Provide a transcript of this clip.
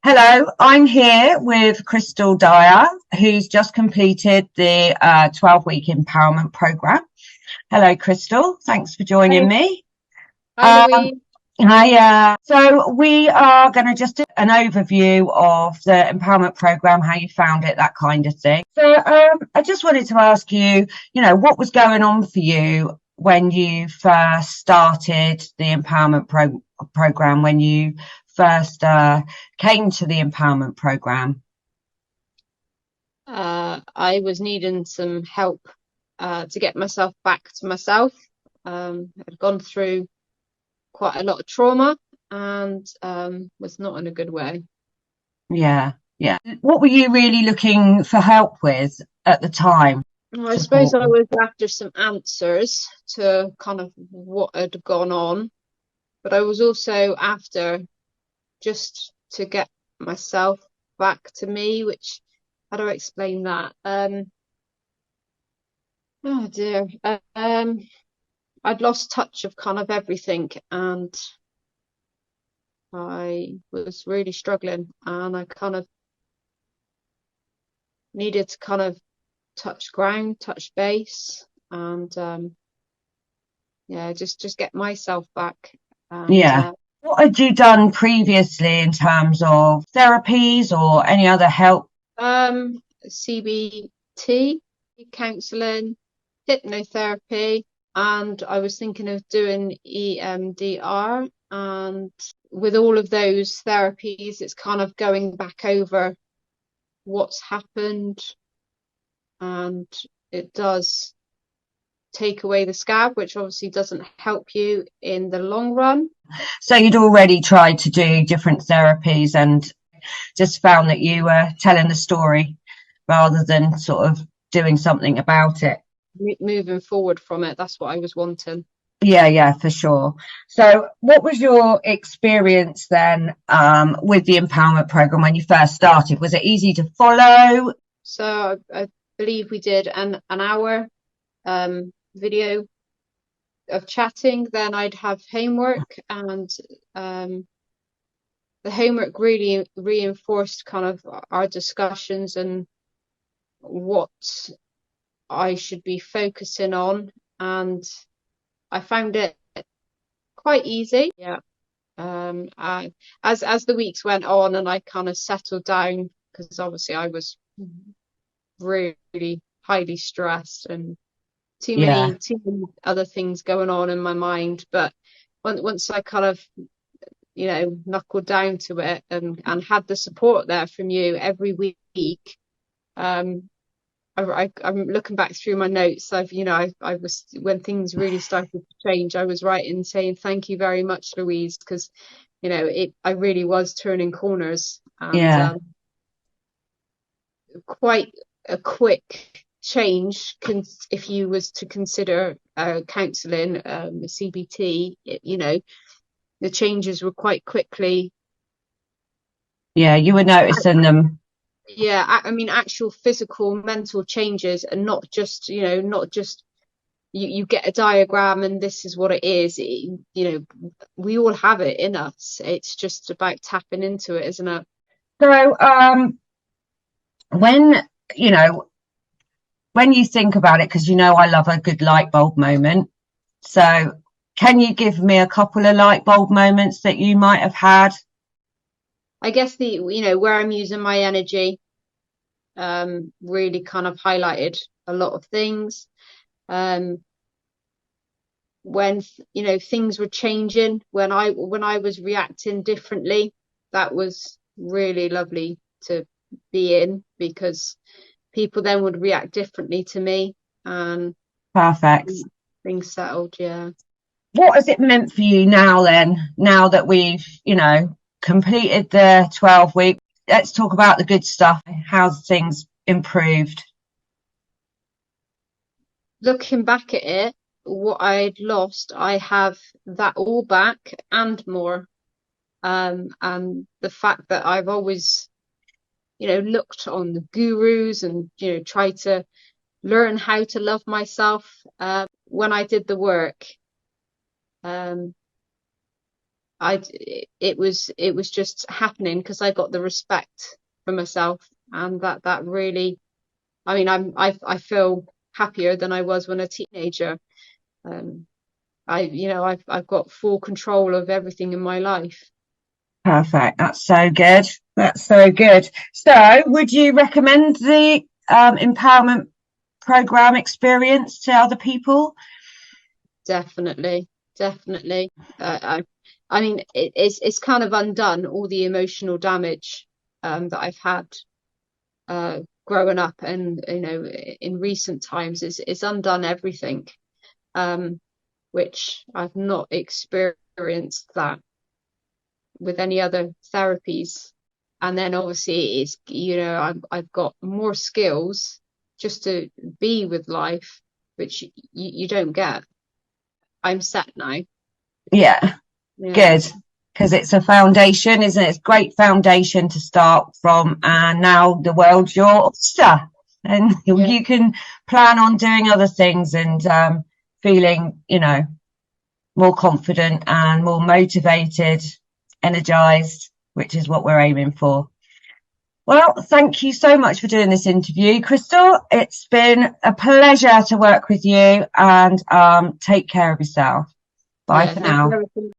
Hello, I'm here with Cristal Dyer, who's just completed the 12-week empowerment program. Hello, Cristal. Thanks for joining Hi, me. hi Um, Louise. so we are going to just do an overview of the empowerment program, how you found it, that kind of thing. I just wanted to ask you, what was going on for you when you first started the empowerment program, when you first came to the empowerment program? I was needing some help to get myself back to myself. I'd gone through quite a lot of trauma and was not in a good way. Yeah, yeah. What were you really looking for help with at the time? Well, I suppose Support. I was after some answers to kind of what had gone on, but I was also after just to get myself back to me, which how do I explain that? Oh dear. I'd lost touch of kind of everything and I was really struggling and I kind of needed to kind of touch ground, touch base and yeah, just get myself back and Yeah. What had you done previously in terms of therapies or any other help? CBT, counselling, hypnotherapy, and I was thinking of doing EMDR. And with all of those therapies, it's kind of going back over what's happened, and it does take away the scab, which obviously doesn't help you in the long run. So you'd already tried to do different therapies and just found that you were telling the story rather than sort of doing something about it. Moving forward from it, that's what I was wanting. Yeah, yeah, for sure. So, what was your experience then with the empowerment program when you first started? Was it easy to follow? So I believe we did an hour video of chatting, then I'd have homework, and the homework really reinforced kind of our discussions and what I should be focusing on, and I found it quite easy. Yeah. As the weeks went on and I kind of settled down, because obviously I was really highly stressed and Yeah, too many other things going on in my mind. But once I kind of, knuckled down to it and had the support there from you every week, um, I'm looking back through my notes. I was, when things really started to change, I was writing saying thank you very much, Louise, because I really was turning corners and yeah, quite a quick change if you was to consider counselling, CBT. The changes were quite quickly. yeah. You were noticing them. Yeah, I mean actual physical mental changes, and not just you get a diagram and this is what it is. We all have it in us. It's just about tapping into it, isn't it? So, when you know, when you think about it, because I love a good light bulb moment. So, can you give me a couple of light bulb moments that you might have had? I guess where I'm using my energy really kind of highlighted a lot of things. When things were changing, when I was reacting differently, that was really lovely to be in, because people then would react differently to me and Perfect. things settled. Yeah. What has it meant for you now then, now that we've, completed the 12 week? Let's talk about the good stuff. How's things improved? Looking back at it, what I'd lost, I have that all back and more. And the fact that I've always, looked on the gurus and, tried to learn how to love myself. When I did the work, um, it was just happening because I got the respect for myself, and that really, I mean, I feel happier than I was when a teenager. I've got full control of everything in my life. Perfect. That's so good. That's so good. So, would you recommend the empowerment program experience to other people? Definitely, definitely. I mean, it's kind of undone all the emotional damage that I've had growing up, and in recent times, it's undone everything, which I've not experienced that with any other therapies. And then obviously it's, I've got more skills just to be with life, which you don't get. I'm set now. Yeah, Yeah. good. Because it's a foundation, isn't it? It's a great foundation to start from. And now the world's your oyster. And Yeah. you can plan on doing other things and feeling, more confident and more motivated, energized, which is what we're aiming for. Well, thank you so much for doing this interview, Cristal. It's been a pleasure to work with you, and take care of yourself. Bye Yeah. for Thank you now. very much.